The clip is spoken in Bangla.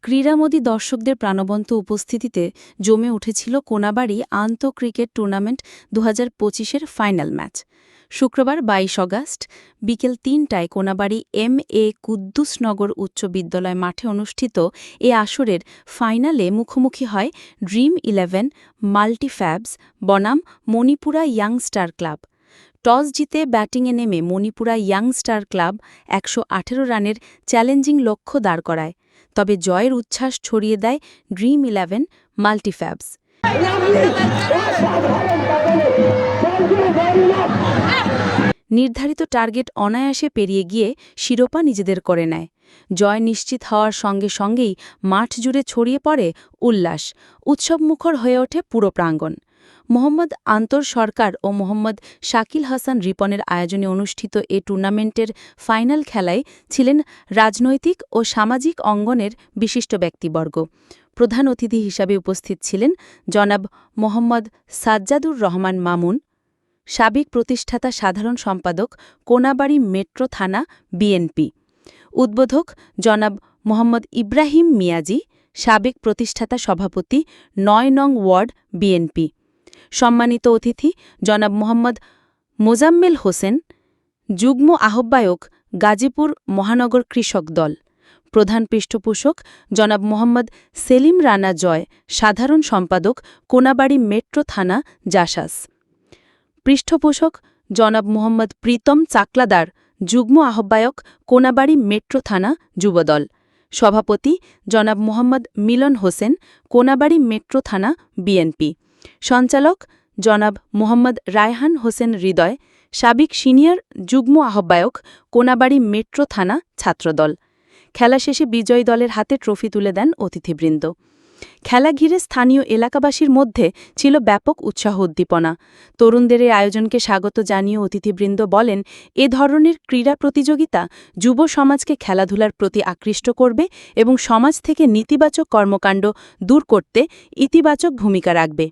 ক্রীড়ামোদী দর্শকদের প্রাণবন্ত উপস্থিতিতে জমে উঠেছিল কোনাবাড়ী আন্তঃ ক্রিকেট টুর্নামেন্ট ২০২৫-এর ফাইনাল ম্যাচ। শুক্রবার ২২ অগাস্ট বিকেল ৩টায় কোনাবাড়ী এম.এ. কুদ্দুসনগর উচ্চ বিদ্যালয় মাঠে অনুষ্ঠিত এ আসরের ফাইনালে মুখোমুখি হয় ড্রিম-11 মাল্টিফ্যাবস বনাম মণিপুরা ইয়াং স্টার ক্লাব। টস জিতে ব্যাটিংয়ে নেমে মণিপুরা ইয়াং স্টার ক্লাব ১১৮ রানের চ্যালেঞ্জিং লক্ষ্য দাঁড় করায়, তবে জয়ের উচ্ছ্বাস ছড়িয়ে দেয় ড্রিম-11 মাল্টিফ্যাবস। নির্ধারিত টার্গেট অনায়াসে পেরিয়ে গিয়ে শিরোপা নিজেদের করে নেয়। জয় নিশ্চিত হওয়ার সঙ্গে সঙ্গেই মাঠ জুড়ে ছড়িয়ে পড়ে উল্লাস, উৎসবমুখর হয়ে ওঠে পুরো প্রাঙ্গণ। মোহাম্মদ আন্তর সরকার ও মোহাম্মদ শাকিল হাসান রিপনের আয়োজনে অনুষ্ঠিত এ টুর্নামেন্টের ফাইনাল খেলায় ছিলেন রাজনৈতিক ও সামাজিক অঙ্গনের বিশিষ্ট ব্যক্তিবর্গ। প্রধান অতিথি হিসাবে উপস্থিত ছিলেন জনাব মোহাম্মদ সাজ্জাদুর রহমান মামুন, সাবেক প্রতিষ্ঠাতা সাধারণ সম্পাদক, কোনাবাড়ী মেট্রো থানা, বিএনপি। উদ্বোধক জনাব মোহাম্মদ ইব্রাহিম মিয়াজি, সাবেক প্রতিষ্ঠাতা সভাপতি, ৯ নং ওয়ার্ড, বিএনপি। সম্মানিত অতিথি জনাব মোহাম্মদ মোজাম্মেল হোসেন, যুগ্ম আহ্বায়ক, গাজীপুর মহানগর কৃষক দল। প্রধান পৃষ্ঠপোষক জনাব মোহাম্মদ সেলিম রানা জয়, সাধারণ সম্পাদক, কোনাবাড়ী মেট্রো থানা, জাসাস। পৃষ্ঠপোষক জনাব মোহাম্মদ প্রীতম চাকলাদার, যুগ্ম আহ্বায়ক, কোনাবাড়ী মেট্রো থানা, যুবদল। সভাপতি জনাব মোহাম্মদ মিলন হোসেন, কোনাবাড়ী মেট্রো থানা, বিএনপি। সঞ্চালক জনাব মোহাম্মদ রায়হান হোসেন হৃদয়, সাবেক সিনিয়র যুগ্ম আহ্বায়ক, কোনাবাড়ী মেট্রো থানা, ছাত্রদল। খেলা শেষে বিজয়ী দলের হাতে ট্রফি তুলে দেন অতিথিবৃন্দ। খেলা ঘিরে স্থানীয় এলাকাবাসীর মধ্যে ছিল ব্যাপক উৎসাহ উদ্দীপনা। তরুণদের এই আয়োজনকে স্বাগত জানিয়ে অতিথিবৃন্দ বলেন, এ ধরনের ক্রীড়া প্রতিযোগিতা যুব সমাজকে খেলাধুলার প্রতি আকৃষ্ট করবে এবং সমাজ থেকে নেতিবাচক কর্মকাণ্ড দূর করতে ইতিবাচক ভূমিকা রাখবে।